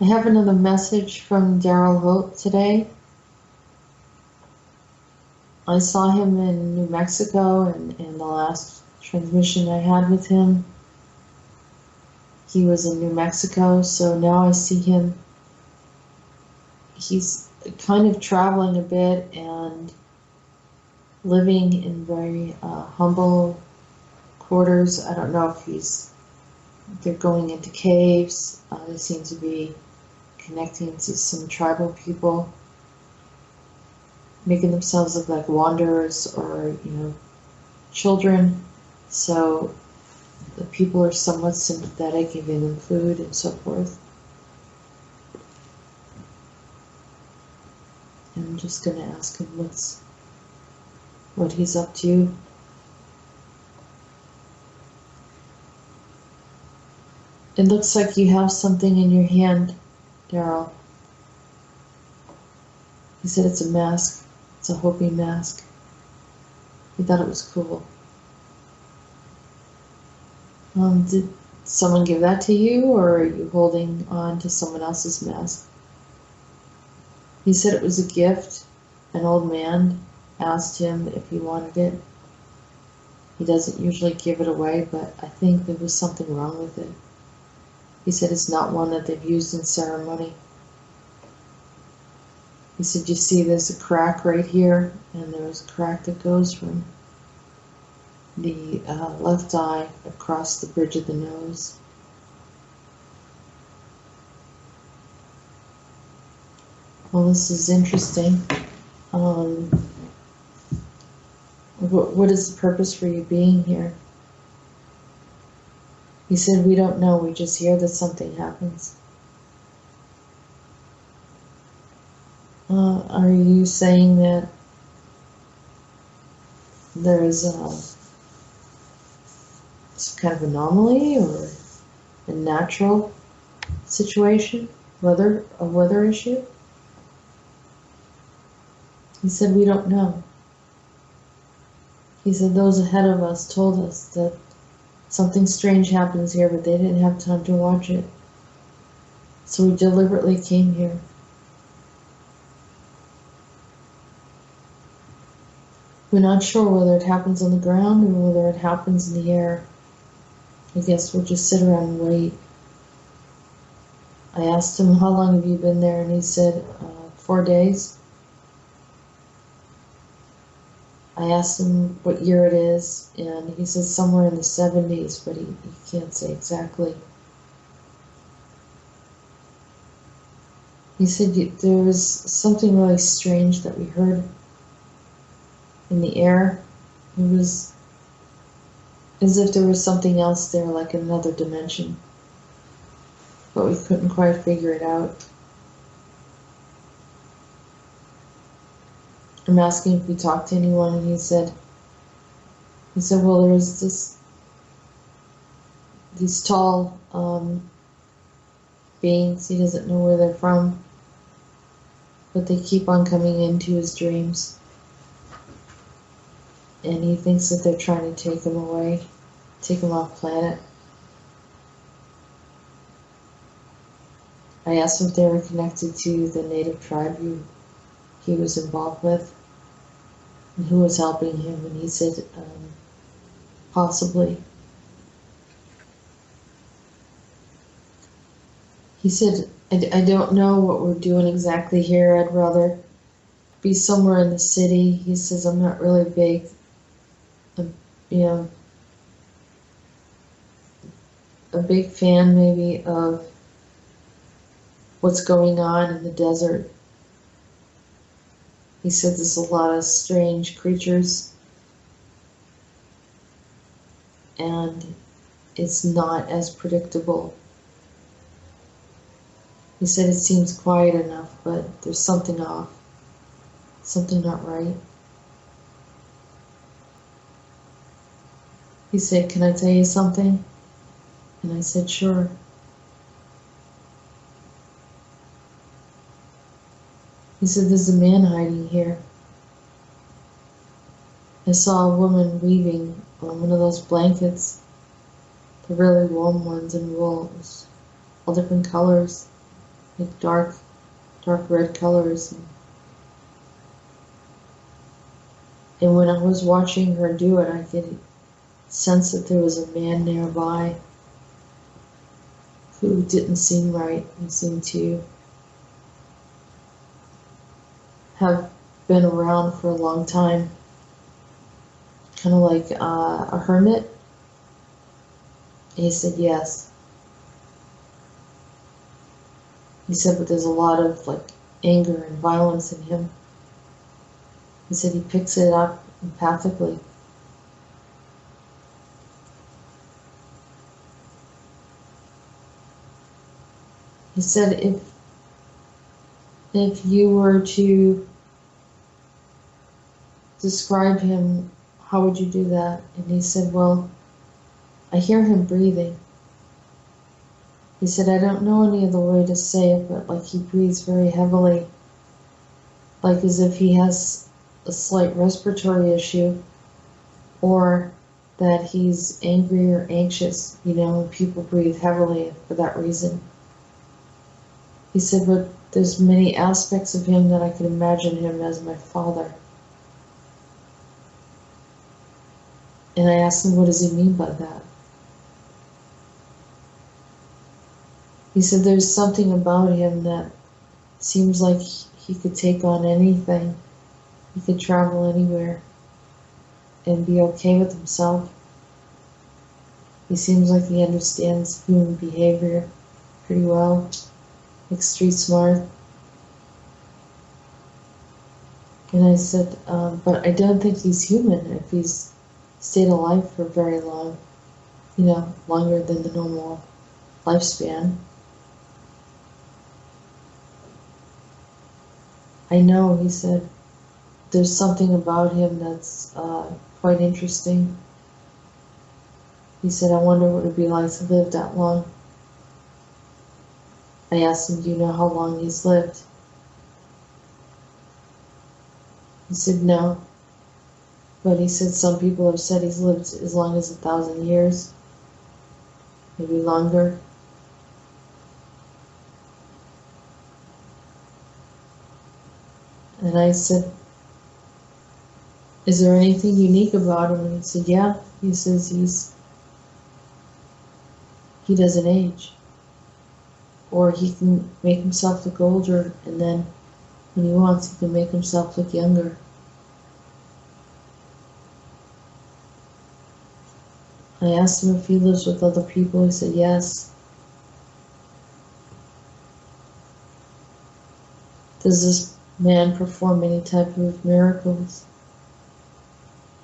I have another message from Daryl Holt today. I saw him in New Mexico, and in the last transmission I had with him, he was in New Mexico, so now I see him. He's kind of traveling a bit and living in very humble quarters. I don't know if they're going into caves. They seem to be connecting to some tribal people, making themselves look like wanderers or, children. So the people are somewhat sympathetic, giving them food and so forth. And I'm just going to ask him what he's up to. It looks like you have something in your hand, Daryl. He said it's a mask. It's a Hopi mask. He thought it was cool. Did someone give that to you, or are you holding on to someone else's mask? He said it was a gift. An old man asked him if he wanted it. He doesn't usually give it away, but I think there was something wrong with it. He said it's not one that they've used in ceremony. He said, you see there's a crack right here, and there's a crack that goes from the left eye across the bridge of the nose. Well, this is interesting. What is the purpose for you being here? He said, we don't know, we just hear that something happens. Are you saying that there's some kind of anomaly or a natural situation, a weather issue? He said, we don't know. He said, those ahead of us told us that something strange happens here, but they didn't have time to watch it. So we deliberately came here. We're not sure whether it happens on the ground or whether it happens in the air. I guess we'll just sit around and wait. I asked him, how long have you been there? And he said, 4 days. I asked him what year it is, and he said somewhere in the 70s, but he can't say exactly. He said there was something really strange that we heard in the air. It was as if there was something else there, like another dimension, but we couldn't quite figure it out. I'm asking if we talked to anyone, and he said, well, there was these tall beings. He doesn't know where they're from, but they keep on coming into his dreams, and he thinks that they're trying to take him away, take him off planet. I asked him if they were connected to the native tribe he was involved with, and who was helping him, and he said, possibly. He said, I don't know what we're doing exactly here. I'd rather be somewhere in the city. He says, I'm not really big, a big fan maybe of what's going on in the desert. He said there's a lot of strange creatures, and it's not as predictable. He said it seems quiet enough, but there's something off, something not right. He said, can I tell you something? And I said, sure. He said, there's a man hiding here. I saw a woman weaving on one of those blankets, the really warm ones in wool, all different colors. like dark red colors. And when I was watching her do it, I could sense that there was a man nearby who didn't seem right. He seemed to have been around for a long time, kind of like a hermit. And he said yes. He said, but there's a lot of like anger and violence in him. He said he picks it up empathically. He said if you were to describe him, how would you do that? And he said, well, I hear him breathing. He said, I don't know any other way to say it, but like he breathes very heavily, like as if he has a slight respiratory issue, or that he's angry or anxious, when people breathe heavily for that reason. He said, but there's many aspects of him that I could imagine him as my father. And I asked him, what does he mean by that? He said, there's something about him that seems like he could take on anything. He could travel anywhere and be okay with himself. He seems like he understands human behavior pretty well, like street smart. And I said, but I don't think he's human if he's stayed alive for very long, longer than the normal lifespan. I know, he said, there's something about him that's quite interesting. He said, I wonder what it would be like to live that long. I asked him, do you know how long he's lived? He said, no. But he said some people have said he's lived as long as 1,000 years, maybe longer. And I said, is there anything unique about him? And he said, yeah. He says he doesn't age. Or he can make himself look older, and then when he wants, he can make himself look younger. I asked him if he lives with other people. He said yes. Does this man perform any type of miracles?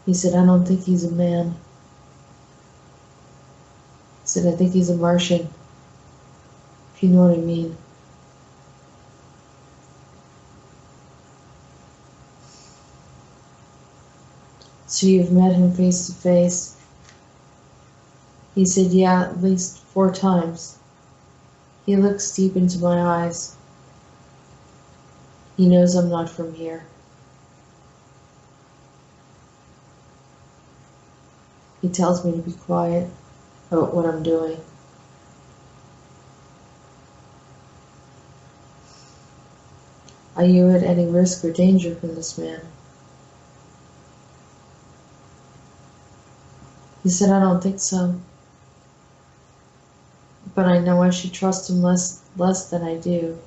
He said, I don't think he's a man. He said, I think he's a Martian, if you know what I mean. So you've met him face to face? He said, yeah, at least 4 times. He looks deep into my eyes. He knows I'm not from here. He tells me to be quiet about what I'm doing. Are you at any risk or danger from this man? He said, I don't think so. But I know I should trust him less than I do.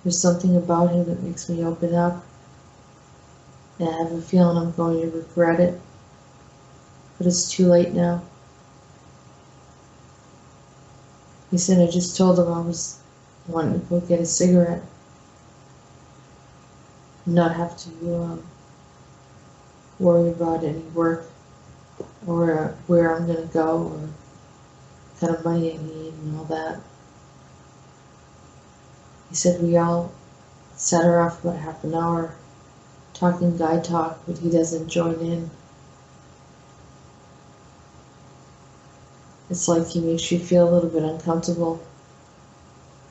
There's something about him that makes me open up. And I have a feeling I'm going to regret it. But it's too late now. He said, I just told him I was wanting to go get a cigarette. And not have to worry about any work or where I'm going to go or what kind of money I need and all that. He said we all sat around for about half an hour talking guy talk, but he doesn't join in. It's like he makes you feel a little bit uncomfortable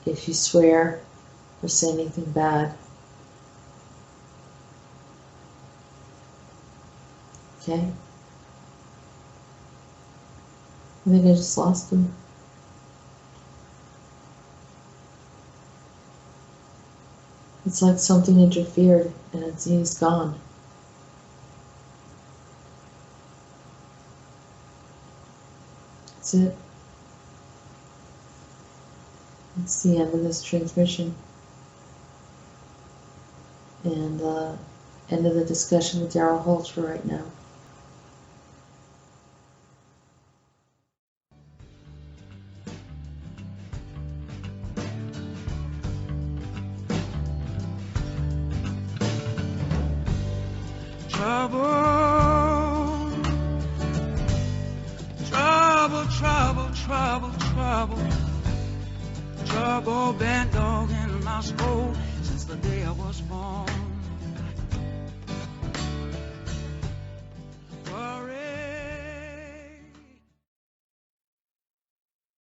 if you swear or say anything bad. Okay? I think I just lost him. It's like something interfered and he's gone. That's it. It's the end of this transmission. And end of the discussion with Daryl Holt for right now. Trouble, trouble, trouble, trouble, trouble, trouble, bad dog in my soul since the day I was born.